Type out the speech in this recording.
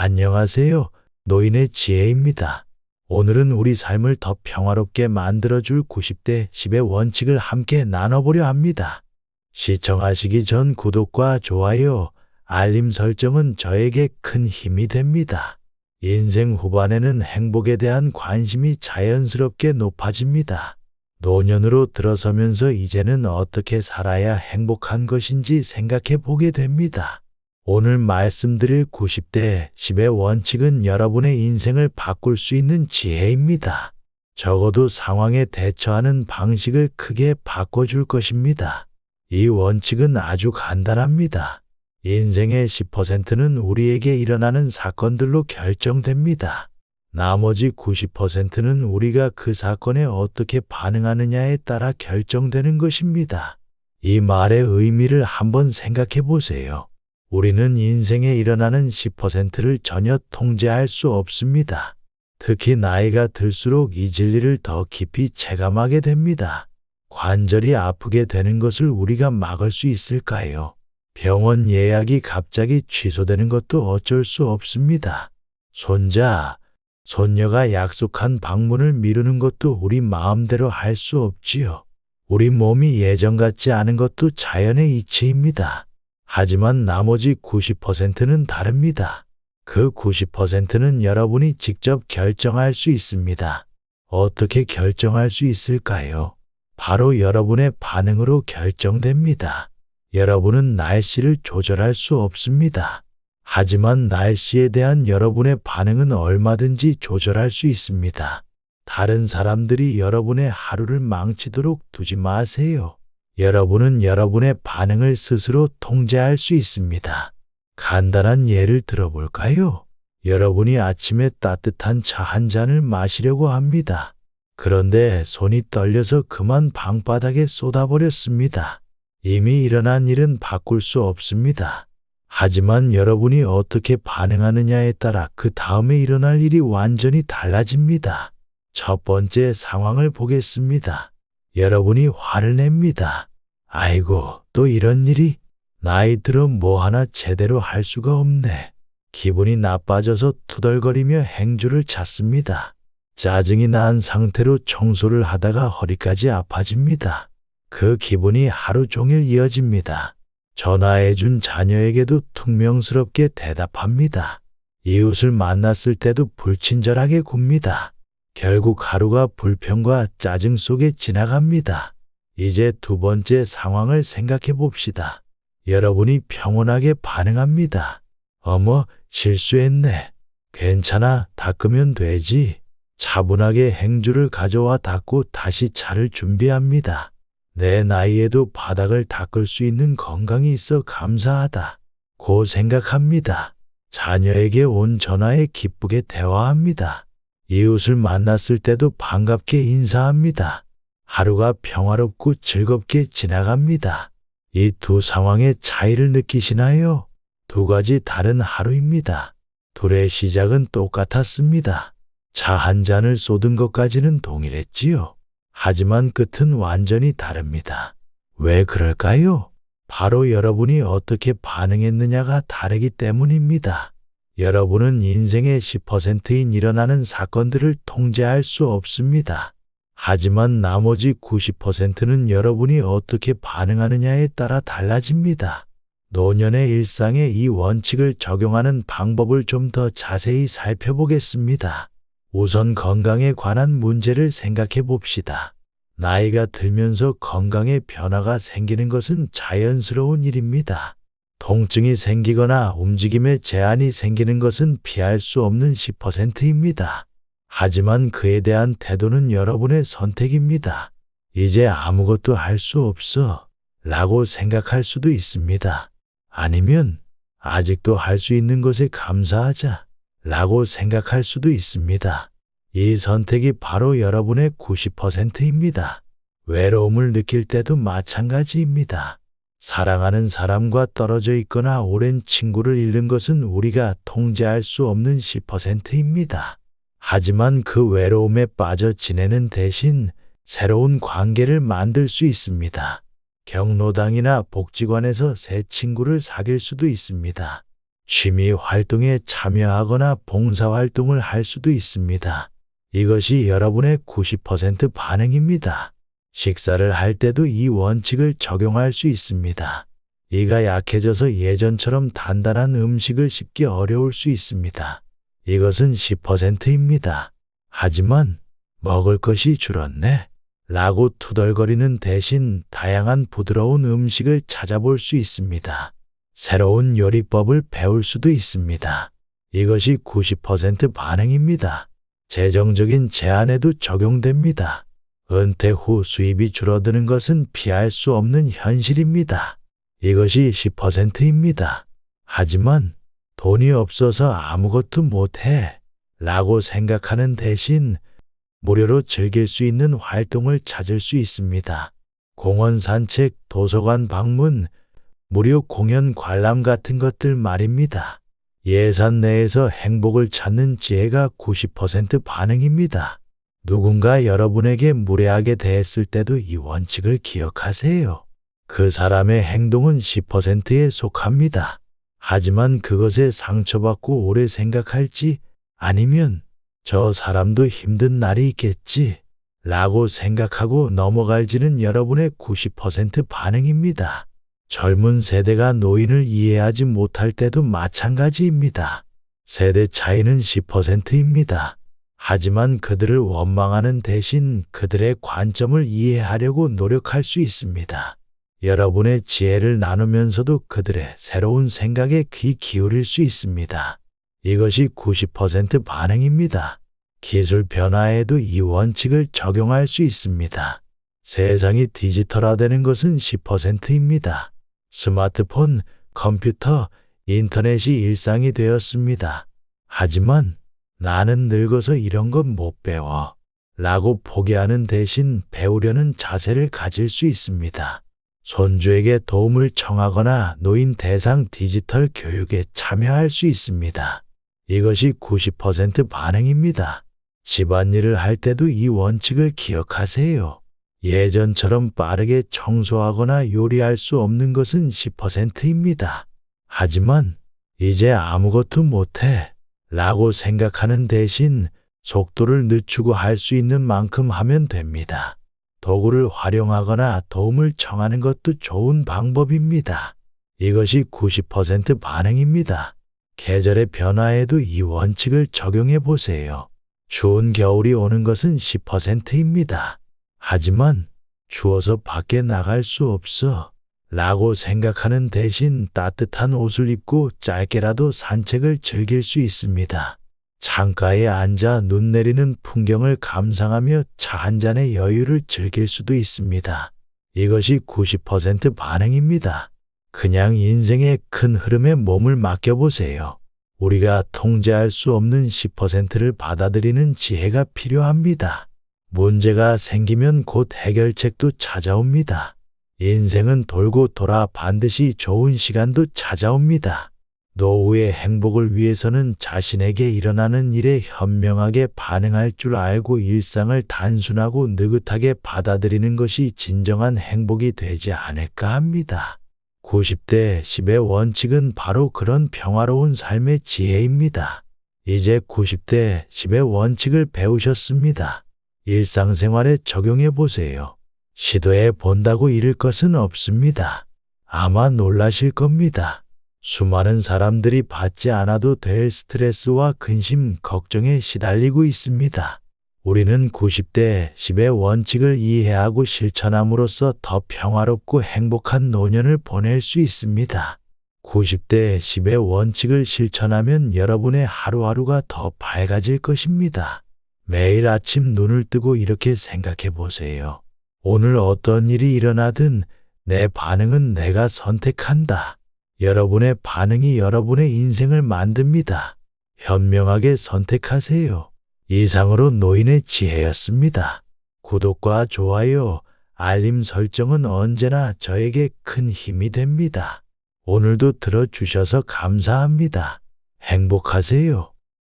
안녕하세요. 노인의 지혜입니다. 오늘은 우리 삶을 더 평화롭게 만들어줄 90대 10의 원칙을 함께 나눠보려 합니다. 시청하시기 전 구독과 좋아요, 알림 설정은 저에게 큰 힘이 됩니다. 인생 후반에는 행복에 대한 관심이 자연스럽게 높아집니다. 노년으로 들어서면서 이제는 어떻게 살아야 행복한 것인지 생각해 보게 됩니다. 오늘 말씀드릴 90대 10의 원칙은 여러분의 인생을 바꿀 수 있는 지혜입니다. 적어도 상황에 대처하는 방식을 크게 바꿔줄 것입니다. 이 원칙은 아주 간단합니다. 인생의 10%는 우리에게 일어나는 사건들로 결정됩니다. 나머지 90%는 우리가 그 사건에 어떻게 반응하느냐에 따라 결정되는 것입니다. 이 말의 의미를 한번 생각해 보세요. 우리는 인생에 일어나는 10%를 전혀 통제할 수 없습니다. 특히 나이가 들수록 이 진리를 더 깊이 체감하게 됩니다. 관절이 아프게 되는 것을 우리가 막을 수 있을까요? 병원 예약이 갑자기 취소되는 것도 어쩔 수 없습니다. 손자, 손녀가 약속한 방문을 미루는 것도 우리 마음대로 할 수 없지요. 우리 몸이 예전 같지 않은 것도 자연의 이치입니다. 하지만 나머지 90%는 다릅니다. 그 90%는 여러분이 직접 결정할 수 있습니다. 어떻게 결정할 수 있을까요? 바로 여러분의 반응으로 결정됩니다. 여러분은 날씨를 조절할 수 없습니다. 하지만 날씨에 대한 여러분의 반응은 얼마든지 조절할 수 있습니다. 다른 사람들이 여러분의 하루를 망치도록 두지 마세요. 여러분은 여러분의 반응을 스스로 통제할 수 있습니다. 간단한 예를 들어볼까요? 여러분이 아침에 따뜻한 차 한 잔을 마시려고 합니다. 그런데 손이 떨려서 그만 방바닥에 쏟아버렸습니다. 이미 일어난 일은 바꿀 수 없습니다. 하지만 여러분이 어떻게 반응하느냐에 따라 그 다음에 일어날 일이 완전히 달라집니다. 첫 번째 상황을 보겠습니다. 여러분이 화를 냅니다. 아이고, 또 이런 일이? 나이 들어 뭐 하나 제대로 할 수가 없네. 기분이 나빠져서 투덜거리며 행주를 찾습니다. 짜증이 난 상태로 청소를 하다가 허리까지 아파집니다. 그 기분이 하루 종일 이어집니다. 전화해준 자녀에게도 퉁명스럽게 대답합니다. 이웃을 만났을 때도 불친절하게 굽니다. 결국 하루가 불평과 짜증 속에 지나갑니다. 이제 두 번째 상황을 생각해 봅시다. 여러분이 평온하게 반응합니다. 어머, 실수했네. 괜찮아, 닦으면 되지. 차분하게 행주를 가져와 닦고 다시 차를 준비합니다. 내 나이에도 바닥을 닦을 수 있는 건강이 있어 감사하다. 고 생각합니다. 자녀에게 온 전화에 기쁘게 대화합니다. 이웃을 만났을 때도 반갑게 인사합니다. 하루가 평화롭고 즐겁게 지나갑니다. 이 두 상황의 차이를 느끼시나요? 두 가지 다른 하루입니다. 둘의 시작은 똑같았습니다. 차 한 잔을 쏟은 것까지는 동일했지요. 하지만 끝은 완전히 다릅니다. 왜 그럴까요? 바로 여러분이 어떻게 반응했느냐가 다르기 때문입니다. 여러분은 인생의 10%인 일어나는 사건들을 통제할 수 없습니다. 하지만 나머지 90%는 여러분이 어떻게 반응하느냐에 따라 달라집니다. 노년의 일상에 이 원칙을 적용하는 방법을 좀 더 자세히 살펴보겠습니다. 우선 건강에 관한 문제를 생각해 봅시다. 나이가 들면서 건강에 변화가 생기는 것은 자연스러운 일입니다. 통증이 생기거나 움직임에 제한이 생기는 것은 피할 수 없는 10%입니다. 하지만 그에 대한 태도는 여러분의 선택입니다. 이제 아무것도 할 수 없어 라고 생각할 수도 있습니다. 아니면 아직도 할 수 있는 것에 감사하자 라고 생각할 수도 있습니다. 이 선택이 바로 여러분의 90%입니다. 외로움을 느낄 때도 마찬가지입니다. 사랑하는 사람과 떨어져 있거나 오랜 친구를 잃는 것은 우리가 통제할 수 없는 10%입니다. 하지만 그 외로움에 빠져 지내는 대신 새로운 관계를 만들 수 있습니다. 경로당이나 복지관에서 새 친구를 사귈 수도 있습니다. 취미 활동에 참여하거나 봉사활동을 할 수도 있습니다. 이것이 여러분의 90% 반응입니다. 식사를 할 때도 이 원칙을 적용할 수 있습니다. 이가 약해져서 예전처럼 단단한 음식을 씹기 어려울 수 있습니다. 이것은 10%입니다. 하지만 먹을 것이 줄었네 라고 투덜거리는 대신 다양한 부드러운 음식을 찾아볼 수 있습니다. 새로운 요리법을 배울 수도 있습니다. 이것이 90% 반응입니다. 재정적인 제한에도 적용됩니다. 은퇴 후 수입이 줄어드는 것은 피할 수 없는 현실입니다. 이것이 10%입니다. 하지만 돈이 없어서 아무것도 못해 라고 생각하는 대신 무료로 즐길 수 있는 활동을 찾을 수 있습니다. 공원 산책, 도서관 방문, 무료 공연 관람 같은 것들 말입니다. 예산 내에서 행복을 찾는 지혜가 90% 반응입니다. 누군가 여러분에게 무례하게 대했을 때도 이 원칙을 기억하세요. 그 사람의 행동은 10%에 속합니다. 하지만 그것에 상처받고 오래 생각할지 아니면 저 사람도 힘든 날이 있겠지 라고 생각하고 넘어갈지는 여러분의 90% 반응입니다. 젊은 세대가 노인을 이해하지 못할 때도 마찬가지입니다. 세대 차이는 10%입니다. 하지만 그들을 원망하는 대신 그들의 관점을 이해하려고 노력할 수 있습니다. 여러분의 지혜를 나누면서도 그들의 새로운 생각에 귀 기울일 수 있습니다. 이것이 90% 반응입니다. 기술 변화에도 이 원칙을 적용할 수 있습니다. 세상이 디지털화되는 것은 10%입니다. 스마트폰, 컴퓨터, 인터넷이 일상이 되었습니다. 하지만 나는 늙어서 이런 건 못 배워 라고 포기하는 대신 배우려는 자세를 가질 수 있습니다. 손주에게 도움을 청하거나 노인 대상 디지털 교육에 참여할 수 있습니다. 이것이 90% 반응입니다. 집안일을 할 때도 이 원칙을 기억하세요. 예전처럼 빠르게 청소하거나 요리할 수 없는 것은 10%입니다. 하지만 이제 아무것도 못해 라고 생각하는 대신 속도를 늦추고 할 수 있는 만큼 하면 됩니다. 도구를 활용하거나 도움을 청하는 것도 좋은 방법입니다. 이것이 90% 반응입니다. 계절의 변화에도 이 원칙을 적용해 보세요. 추운 겨울이 오는 것은 10%입니다. 하지만 추워서 밖에 나갈 수 없어 라고 생각하는 대신 따뜻한 옷을 입고 짧게라도 산책을 즐길 수 있습니다. 창가에 앉아 눈 내리는 풍경을 감상하며 차 한 잔의 여유를 즐길 수도 있습니다. 이것이 90% 반응입니다. 그냥 인생의 큰 흐름에 몸을 맡겨보세요. 우리가 통제할 수 없는 10%를 받아들이는 지혜가 필요합니다. 문제가 생기면 곧 해결책도 찾아옵니다. 인생은 돌고 돌아 반드시 좋은 시간도 찾아옵니다. 노후의 행복을 위해서는 자신에게 일어나는 일에 현명하게 반응할 줄 알고 일상을 단순하고 느긋하게 받아들이는 것이 진정한 행복이 되지 않을까 합니다. 90대 10의 원칙은 바로 그런 평화로운 삶의 지혜입니다. 이제 90대 10의 원칙을 배우셨습니다. 일상생활에 적용해 보세요. 시도해 본다고 잃을 것은 없습니다. 아마 놀라실 겁니다. 수많은 사람들이 받지 않아도 될 스트레스와 근심, 걱정에 시달리고 있습니다. 우리는 90대 10의 원칙을 이해하고 실천함으로써 더 평화롭고 행복한 노년을 보낼 수 있습니다. 90대 10의 원칙을 실천하면 여러분의 하루하루가 더 밝아질 것입니다. 매일 아침 눈을 뜨고 이렇게 생각해 보세요. 오늘 어떤 일이 일어나든 내 반응은 내가 선택한다. 여러분의 반응이 여러분의 인생을 만듭니다. 현명하게 선택하세요. 이상으로 노인의 지혜였습니다. 구독과 좋아요, 알림 설정은 언제나 저에게 큰 힘이 됩니다. 오늘도 들어주셔서 감사합니다. 행복하세요.